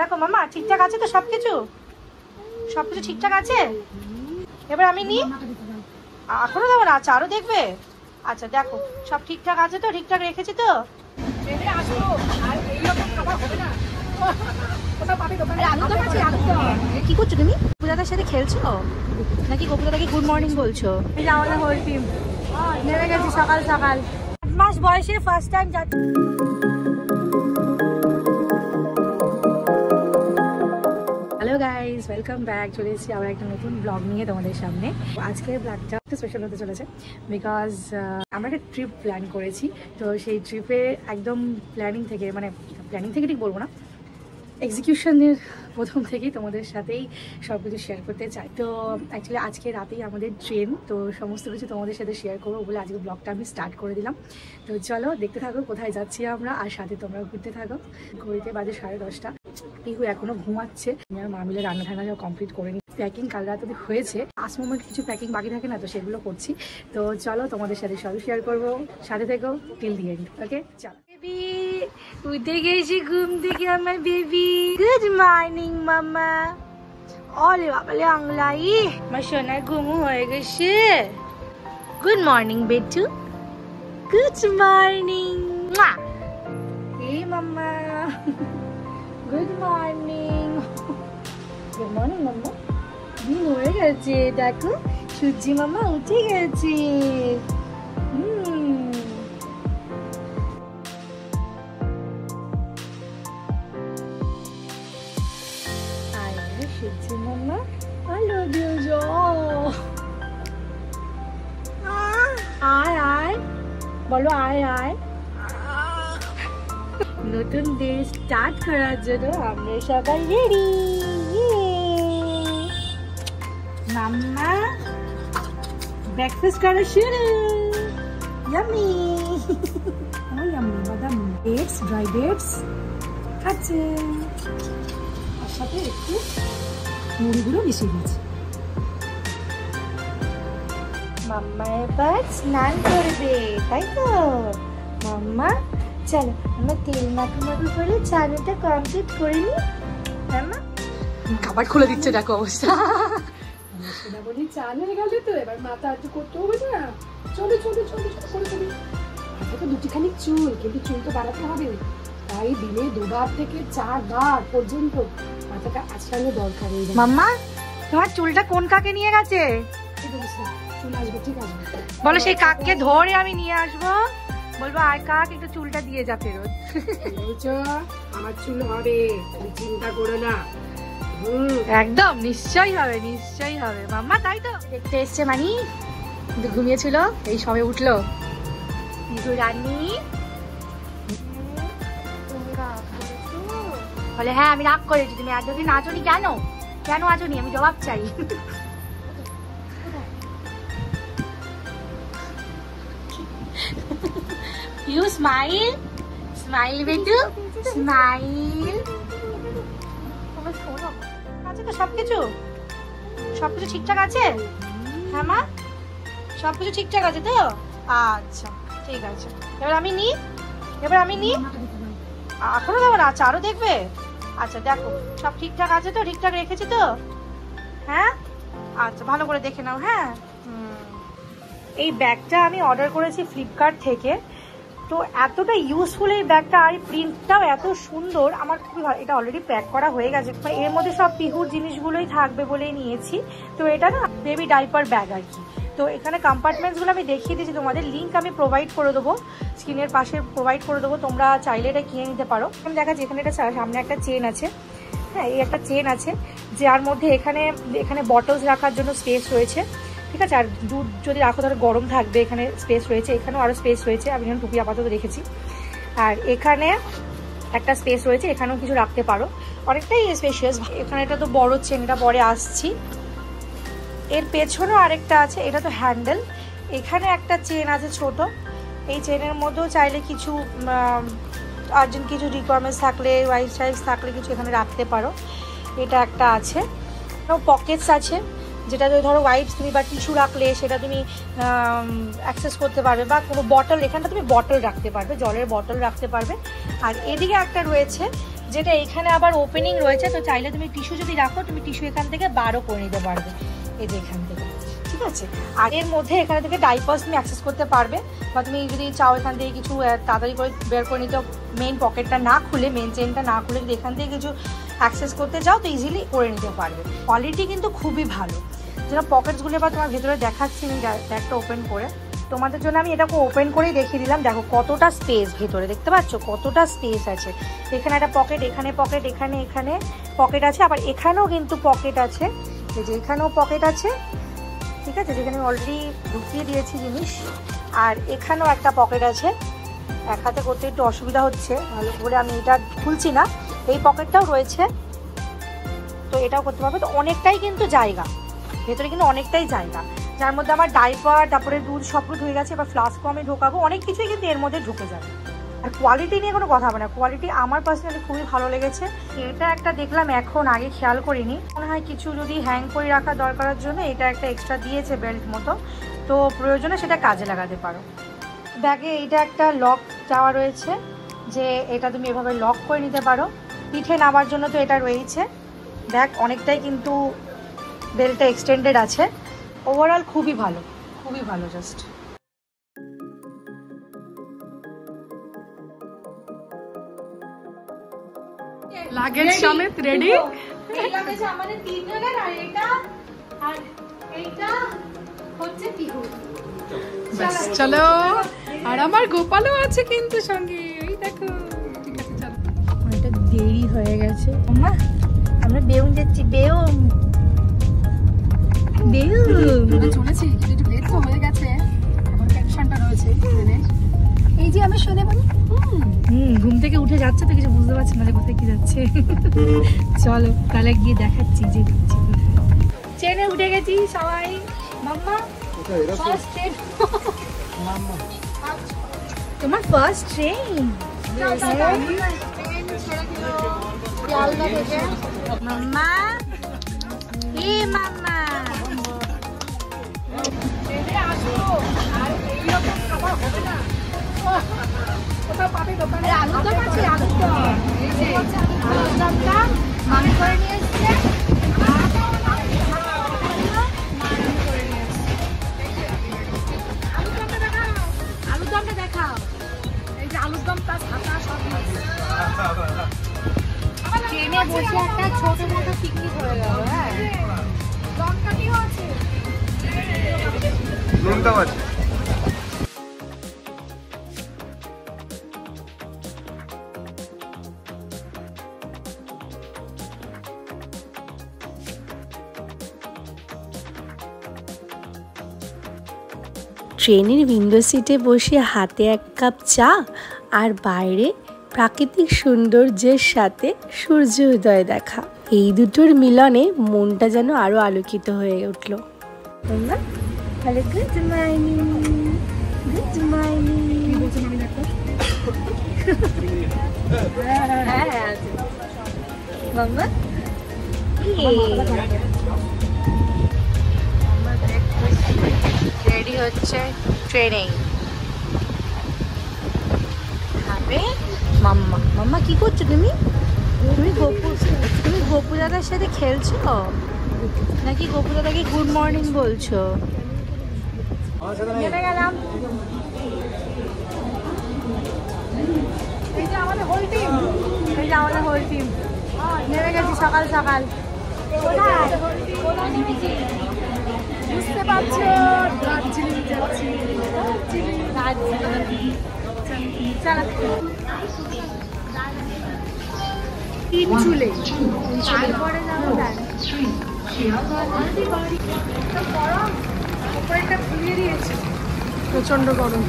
দেখো মামা ঠিকঠাক আছে তো সবকিছু? সবকিছু ঠিকঠাক আছে? এবার আমি নিই। এখনো দেবো না? আচ্ছা আরো দেখবে? আচ্ছা দেখো সব ঠিকঠাক আছে তো? ঠিকঠাক রেখেছি তো? কি করছো তুমি? গোপুদাদার সাথে খেলছো নাকি গোপুদাদাকে গুড মর্নিং বলছো? এই যে আমাদের হোল টিম নেমে গেছি সকাল সকাল। 8 মাস বয়সে ফার্স্ট টাইম যাচ্ছি। Hello guys, welcome back. চলে এসেছি আবার একটা নতুন ব্লগ নিয়ে তোমাদের সামনে। আজকের ব্লগটা একটু স্পেশাল হতে চলেছে বিকজ আমরা একটা ট্রিপ প্ল্যান করেছি। তো সেই ট্রিপে একদম প্ল্যানিং থেকে ঠিক বলবো না, এক্সিকিউশনের প্রথম থেকেই তোমাদের সাথেই সব কিছু শেয়ার করতে চাই। তো অ্যাকচুয়ালি আজকে রাতেই আমাদের ট্রেন, তো সমস্ত কিছু তোমাদের সাথে শেয়ার করবো বলে আজকে ব্লগটা আমি স্টার্ট করে দিলাম। তো চলো দেখতে থাকো কোথায় যাচ্ছি আমরা, আর সাথে তোমরা ঘুরতে থাকো। ঘড়িতে বাজে 10:30। পিহু এখনো ঘুমাচ্ছে। আমি আর মা মিলে রান্না ঠান্না সব কমপ্লিট করে নিই। প্যাকিং কাল রাতে হয়েছে, আজ মোমেন্ট কিছু প্যাকিং বাকি থাকে না, তো সেগুলো করছি। তো চলো তোমাদের সাথে সবই শেয়ার করবো, সাথে থেকো টিল দি এন্ড। ওকে চলো। বেবি উঠে গেছি ঘুম থেকে আমার বেবি। গুড মর্নিং মামা। ওলে বাবালে আংলাই, আমার সোনার ঘুম হয়ে গেছে। গুড মর্নিং বেটু। Good morning. এই মামা গুড মর্নিং। গুড মর্নিং মাম্মা। দিন হয়ে গেছে, দেখো সূর্যি মামা উঠে গেছে। সূর্যি মামা I love you Jo. আয় আয় বলো, আয় আয়। নতুন ডে স্টার্ট করার জন্য আমরা সবাই রেডি। মাম্মা ব্রেকফাস্ট করা শুরু। ইয়াম্মি ইয়াম্মি বাদাম ডেটস, ড্রাই ডেটস খাচ্ছে, তার সাথে একটু মুড়িগুলো মিশিয়ে দিয়েছি। মাম্মা এবার স্নান করবে, তাই তো? মাম্মা চলো আমরা তেল মাখু করে চানাটা কমপ্লিট করে নি। মাম্মা খাবার খুলে দিচ্ছে, দেখো অবস্থা। বলি চান হয়ে গেলে তো এবার মাথা একটু করতে হবে না। চলো চলো চলো চলো করে চলি। মাথা তো দুটিখানি চুল, কিন্তু চুল তো বাড়াতে হবে, তাই দিনে 2 বার থেকে 4 বার পর্যন্ত মাথাটা আঁচড়ানো দরকার। মাম্মা তোমার চুলটা কোন কাকে নিয়ে গেছে? চুল আসবে, ঠিক আছে বলো, সেই কাককে ধরে আমি নিয়ে আসবো, বলবো আয় কাক একটু চুলটা দিয়ে যা ফেরত। বলছো আমার চুল হবে, তুমি চিন্তা করো না। একদম নিশ্চয়ই হবে, নিশ্চয়ই হবে মাম্মা, তাই তো? দেখতে এসছে মানি, কিন্তু ঘুমিয়েছিল, এই সবে উঠলো। রানী বলে হ্যাঁ আমি রাগ করেছি। তুমি এতদিন আচনি কেন? কেন আচনি? আমি জবাব চাই। You smile, smile বেটু, smile. আছে তো সবকিছু? সবকিছু ঠিকঠাক আছে? হ্যাঁ মা সবকিছু ঠিকঠাক আছে তো? আচ্ছা ঠিক আছে। এবার আমি নিই। এখনো দেবো না? আচ্ছা আরো দেখবে? আচ্ছা দেখো সব ঠিকঠাক আছে তো? ঠিকঠাক রেখেছি তো? হ্যাঁ আচ্ছা ভালো করে দেখে নাও। হ্যাঁ এই ব্যাগটা আমি অর্ডার করেছি ফ্লিপকার্ট থেকে। তো এতটা ইউজফুল এই ব্যাগটা, আর প্রিন্টটাও এত সুন্দর, আমার খুবই ভালো। এটা অলরেডি প্যাক করা হয়ে গেছে, এর মধ্যে সব পিহুর জিনিসগুলোই থাকবে বলেই নিয়েছি। তো এটা না বেবি ডাইপার ব্যাগ আর কি। তো এখানে কম্পার্টমেন্টসগুলো আমি দেখিয়ে দিয়েছি, তোমাদের লিঙ্ক আমি প্রোভাইড করে দেবো, স্ক্রিনের পাশে প্রোভাইড করে দেবো, তোমরা চাইলে এটা কিনে নিতে পারো। আমি দেখাচ্ছি, এখানে এটা সামনে একটা চেন আছে। হ্যাঁ এই একটা চেন আছে, যার মধ্যে এখানে বটলস রাখার জন্য স্পেস রয়েছে, ঠিক আছে। আর দুধ যদি রাখো তাহলে গরম থাকবে, এখানে স্পেস রয়েছে। এখানেও আরও স্পেস রয়েছে, আমি এখানে টুপি আপাতত রেখেছি। আর এখানে একটা স্পেস রয়েছে, এখানেও কিছু রাখতে পারো, অনেকটাই স্পেশিয়াস। এখানে এটা তো বড় চেন, এটা পরে আসছি। এর পেছনেও আরেকটা আছে, এটা তো হ্যান্ডেল। এখানে একটা চেন আছে ছোট, এই চেনের মধ্যেও চাইলে কিছু আর্জেন্ট কিছু রিকোয়ারমেন্টস থাকলে, ওয়াইফ টাইপস থাকলে কিছু এখানে রাখতে পারো। এটা একটা আছে, পকেটস আছে, যেটা ধরো ওয়াইপস তুমি বা টিস্যু রাখলে সেটা তুমি অ্যাক্সেস করতে পারবে, বা কোনো বটল, এখানটা তুমি বটল রাখতে পারবে, জলের বটল রাখতে পারবে। আর এদিকে একটা রয়েছে, যেটা এখানে আবার ওপেনিং রয়েছে, তো চাইলে তুমি টিস্যু যদি রাখো, তুমি টিস্যু এখান থেকে বারও করে নিতে পারবে, এই যে এখান থেকে, ঠিক আছে। আর এর মধ্যে এখানে থেকে ডাইপার্স তুমি অ্যাক্সেস করতে পারবে, বা তুমি যদি চাও এখান থেকে কিছু তাড়াতাড়ি করে বের করে নিতে, মেইন পকেটটা না খুলে, মেইন চেনটা না খুলে যদি এখান থেকে কিছু অ্যাক্সেস করতে চাও তো ইজিলি করে নিতে পারবে। কোয়ালিটি কিন্তু খুবই ভালো। যেটা পকেটসগুলো এবার তোমার ভেতরে দেখাচ্ছি আমি ব্যাগটা ওপেন করে, তোমাদের জন্য আমি এটাকে ওপেন করেই দেখিয়ে দিলাম। দেখো কতটা স্পেস ভেতরে, দেখতে পাচ্ছ কতটা স্পেস আছে। এখানে একটা পকেট, এখানে পকেট, এখানে পকেট আছে, আবার এখানেও কিন্তু পকেট আছে, এই যে এখানেও পকেট আছে, ঠিক আছে, যেখানে অলরেডি ঢুকিয়ে দিয়েছি জিনিস। আর এখানেও একটা পকেট আছে, এক হাতে করতে একটু অসুবিধা হচ্ছে, ভালো করে আমি এটা খুলছি না। এই পকেটটাও রয়েছে, তো এটাও করতে পারবে। তো অনেকটাই কিন্তু জায়গা ভেতরে, কিন্তু অনেকটাই জায়গা, যার মধ্যে আমার ডাইপার, তারপরে দুধ সব হয়ে গেছে, এবার ফ্লাস্কও আমি ঢোকাবো, অনেক কিছুই কিন্তু এর মধ্যে ঢুকে যাবে। আর কোয়ালিটি নিয়ে কোনো কথা হবে না, কোয়ালিটি আমার পার্সোনালি খুবই ভালো লেগেছে। এটা একটা দেখলাম এখন, আগে খেয়াল করিনি, মনে হয় কিছু যদি হ্যাং করে রাখার দরকারের জন্য এটা একটা এক্সট্রা দিয়েছে বেল্ট মতো, তো প্রয়োজনে সেটা কাজে লাগাতে পারো। ব্যাগে এইটা একটা লক দেওয়া রয়েছে, যে এটা তুমি এভাবে লক করে নিতে পারো। পিঠে নামার জন্য তো এটা রয়েছে। ব্যাগ অনেকটাই কিন্তু বেল্টটা এক্সটেন্ডেড আছে। ওভারঅল খুবই ভালো, খুবই ভালো। জাস্ট লাগেজ সমেত রেডি। এই লাগেজ আমাদের তিনজনের, আর এটা আর এইটা হচ্ছে পিহু। চলো, আর আমার গোপালও আছে কিন্তু সঙ্গে, এই দেখো। ঠিক আছে চলো, অনেকটা দেরি হয়ে গেছে। মা আমরা বেউন যাচ্ছি, বেউন আমরা চলেছি, কিন্তু একটু লেট তো হয়ে গেছে, এখন টেনশনটা রয়েছে। এই যে আমি শুনে বলি ঘুম থেকে উঠে যাচ্ছে তো কিছু বুঝতে পারছি না যে কোথায় কি যাচ্ছে। চলো তাহলে গিয়ে দেখাচ্ছি যে ট্রেনে উঠে গেছি সবাই। মাম্মা ফার্স্ট ট্রেন, তোমার ফার্স্ট ট্রেন। মাম্মা এ মাম্মা আলুরদম আছে, আলুরদমটা মামি করে নিয়ে এসছে। আলুরদমটা দেখাও, এই যে আলুরদম তার ছাতা সব ট্রেনে বসে একটা ছোট মোটো পিকনিক হয়ে গেল। হ্যাঁ, লঙ্কাটিও আছে, নুনটাও আছে। ট্রেনের উইন্ডো সিটে বসে হাতে এক কাপ চা, আর বাইরে প্রাকৃতিক সৌন্দর্যের সাথে সূর্য উদয় দেখা, এই দুটোর মিলনে মনটা যেন আরো আলোকিত হয়ে উঠল। Hello, good morning, good morning. হ্যাঁ মাম্মা রেডি হচ্ছে ট্রেনে খাবে। মাম্মা মাম্মা কি করছো তুমি? তুমি গোপু দাদার সাথে খেলছো নাকি গোপু দাদাকে গুড মর্নিং বলছো? নেমে গেলাম। এই যে আমাদের হোল টিম, এই যে আমাদের হোল টিম নেমে গেছি সকাল সকাল। বুঝতে পারছো, দার্জিলিং যাচ্ছি। তিন চুলে তারপরে যাবো গরম, উপরেটা ফুলিয়ে দিয়েছে, প্রচন্ড গরম।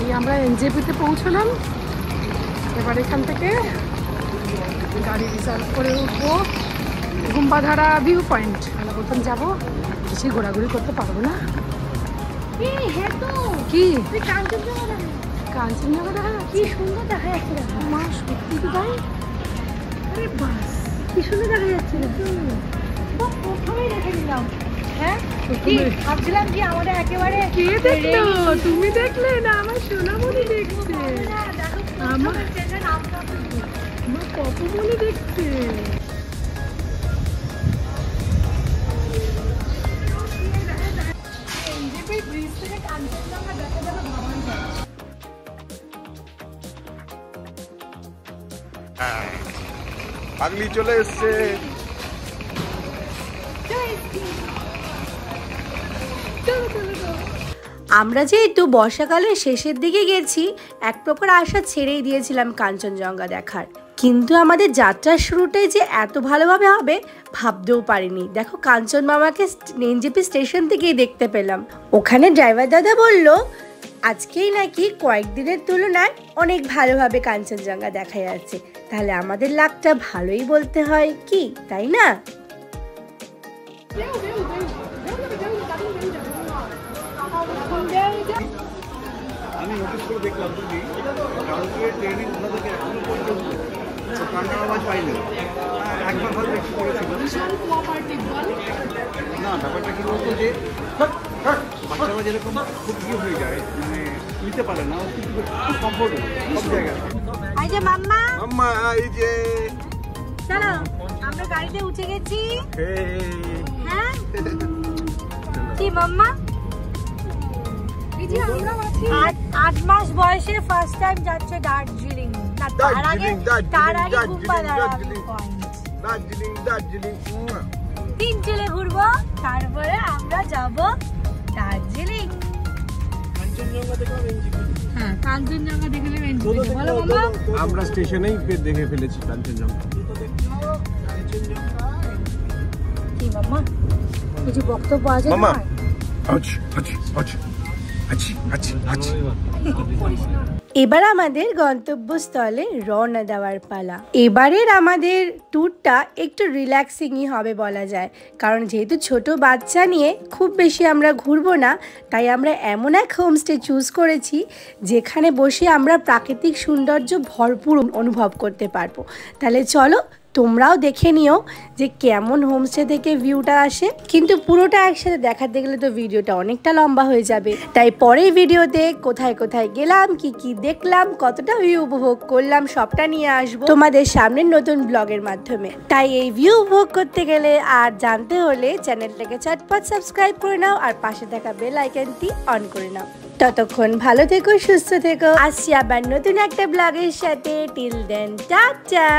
এই আমরা এনজেপিতে পৌঁছলাম, এবার এখান থেকে গাড়ি রিজার্ভ করে উঠবো গুম্বাধারা ভিউ পয়েন্ট। আমরা প্রথম যাবো, বেশি ঘোরাঘুরি করতে পারবো না। কি কাঞ্চনজঙ্ঘা দেখা যাচ্ছে, কি সুন্দর দেখা যাচ্ছে। মা সত্যি তো তাই। আরে বাস, কি সুন্দর দেখা যাচ্ছে। প্রথমেই দেখে নিলাম। হ্যাঁ, ভাবছিলাম কি আমাদের একেবারে কে দেখলো? তুমি দেখলে না আমার সোনামণি দেখছে? আমার আমার কত মনে দেখতে। এই যে ব্রিজ থেকে কাঞ্চনজঙ্ঘা দেখা যাবে ভাবাই যায়। পাগলি চলে এসছে। আমরা যেহেতু বর্ষাকালের শেষের দিকে গেছি, এক প্রকার আশা ছেড়েই দিয়েছিলাম কাঞ্চনজঙ্ঘা দেখার, কিন্তু আমাদের যাত্রার শুরুটাই যে এত ভালোভাবে হবে ভাবতেও পারিনি। দেখো কাঞ্চন মামাকে এনজেপি স্টেশন থেকেই দেখতে পেলাম। ওখানে ড্রাইভার দাদা বলল আজকেই নাকি কয়েকদিনের তুলনায় অনেক ভালোভাবে কাঞ্চনজঙ্ঘা দেখা যাচ্ছে, তাহলে আমাদের লাকটা ভালোই বলতে হয় কি, তাই না? আমি নোটিস করে দেখলাম তুমি কারণের ট্রেনিং কোথা থেকে এখনো পর্যন্ত কান্নার আওয়াজ পাইনি। একবার হয়তো একটু করেছিল না, ব্যাপারটা কি বলতো যে বাচ্চারা যেরকম খুব ইয়ে হয়ে যায়, মানে নিতে পারে না, কিন্তু খুব কমফোর্টেবল সব জায়গায়। এই যে মাম্মা, আম্মা এই যে চলো আমরা গাড়িতে উঠে গেছি। হ্যাঁ কি মাম্মা, এই যে আমরা আছি 8 মাস বয়সে ফার্স্ট টাইম যাচ্ছে দার্জিলিং। না তার আগে গুম্বা দার্জিলিং দার্জিলিং 3 চলে ঘুরবো, তারপরে আমরা যাব দার্জিলিং। হ্যাঁ কাঞ্চনজঙ্ঘা দেখলে বলো মাম্মা। আমরা স্টেশনেই দেখে ফেলেছি কাঞ্চনজঙ্ঘা। কি মাম্মা কিছু বক্তব্য আছে মাম্মা তোমার? এবার আমাদের গন্তব্যস্থলে রওনা দেওয়ার পালা। এবারের আমাদের ট্যুরটা একটু রিল্যাক্সিংই হবে বলা যায়, কারণ যেহেতু ছোট বাচ্চা নিয়ে খুব বেশি আমরা ঘুরবো না, তাই আমরা এমন এক হোমস্টে চুজ করেছি যেখানে বসে আমরা প্রাকৃতিক সৌন্দর্য ভরপুর অনুভব করতে পারবো। তাহলে চলো তোমরাও দেখে নিও যে কেমন হোমস্টে থেকে ভিউটা আসে, কিন্তু পুরোটা একসাথে দেখাতে গেলে তো ভিডিওটা অনেকটা লম্বা হয়ে যাবে, তাই পরের ভিডিওতে কোথায় কোথায় গেলাম, কি কি দেখলাম, কতটা ভিউ উপভোগ করলাম সবটা নিয়ে আসবো তোমাদের সামনে নতুন ব্লগের মাধ্যমে। তাই এই ভিউ উপভোগ করতে গেলে আর জানতে হলে চ্যানেলটাকে চটপট সাবস্ক্রাইব করে নাও আর পাশে থাকা বেল আইকনটি অন করে নাও। ততক্ষণ ভালো থেকো, সুস্থ থেকো, আসছি আবার নতুন একটা ব্লগের সাথে। Till then tata.